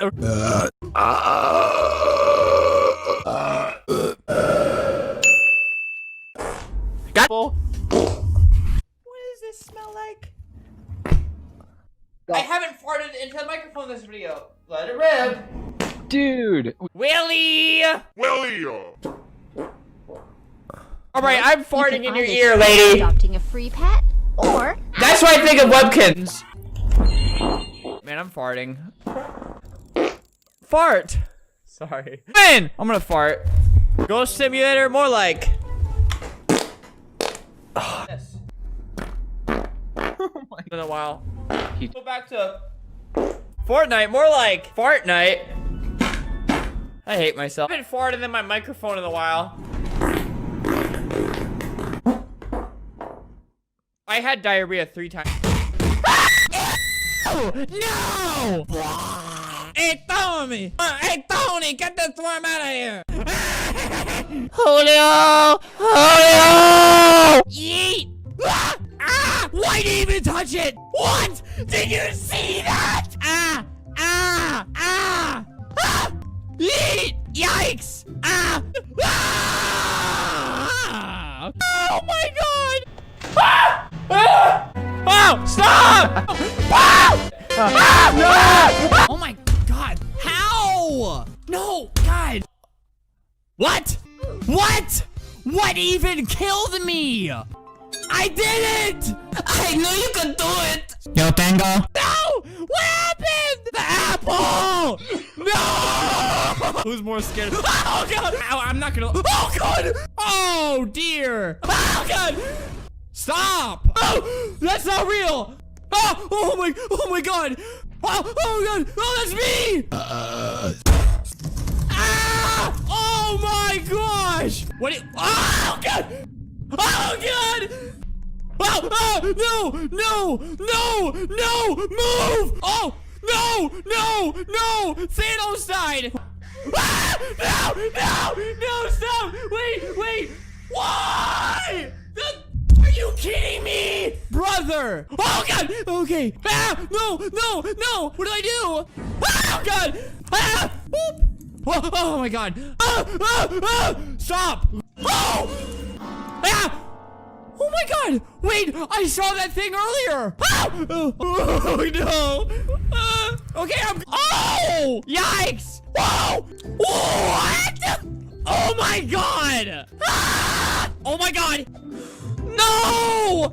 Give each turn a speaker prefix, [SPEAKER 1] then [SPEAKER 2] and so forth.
[SPEAKER 1] What does this smell like? I haven't farted into the microphone this video. Let it rip.
[SPEAKER 2] Dude.
[SPEAKER 1] Willie! Alright,
[SPEAKER 3] Well,
[SPEAKER 1] I'm
[SPEAKER 3] you
[SPEAKER 1] farting
[SPEAKER 3] can
[SPEAKER 1] in your
[SPEAKER 3] either
[SPEAKER 1] ear,
[SPEAKER 3] try
[SPEAKER 1] lady.
[SPEAKER 3] Adopting a free pet, or
[SPEAKER 1] That's what I think of Webkins. Man, I'm farting. Fart. Sorry. Man, I'm gonna fart. Ghost Simulator, more like. Yes.
[SPEAKER 2] Oh my
[SPEAKER 1] In a while.
[SPEAKER 2] He-
[SPEAKER 1] Go back to Fortnite, more like Fart Night. I hate myself. I haven't farted in my microphone in a while. I had diarrhea 3 times. No! Hey, Tommy! Hey, Tony, get this worm out of here! Julio! Julio! Yeet! Ah! Why did you even touch it? What? Did you see that? Ah! Ah! Ah! Ah! Yeet! Yikes! Ah! Ah! Oh my god! Ah! Ah! Oh! Stop! Ah! Ah! Oh my god! How? No! God! What? What? What even killed me? I did it! I knew you could do it! Yo, Tango. No! What happened? The apple! No! Who's more scared? Oh god! Ow, I'm not gonna. Oh god! Oh dear! Oh god! Stop! Oh! That's not real! Oh! Oh my god! Oh! Oh god! Oh, that's me! Ah! Oh my gosh! What? Oh god! Oh god! Oh, oh, no! No! No! No! Move! Oh! No! No! No! Thanos died! Ah! No! No! No! Stop! Wait! Wait! Why? Are you kidding me? Brother! Oh god! Okay! Ah! No! No! No! What did I do? Oh god! Ah! Boop. Oh, oh my god! Ah! Ah! Ah! Stop! Oh! Ah! Oh my god! Wait, I saw that thing earlier! Ah! Oh no! Okay, I'm. Oh! Yikes! Whoa! What? Oh my god! Ah! Oh my god! No!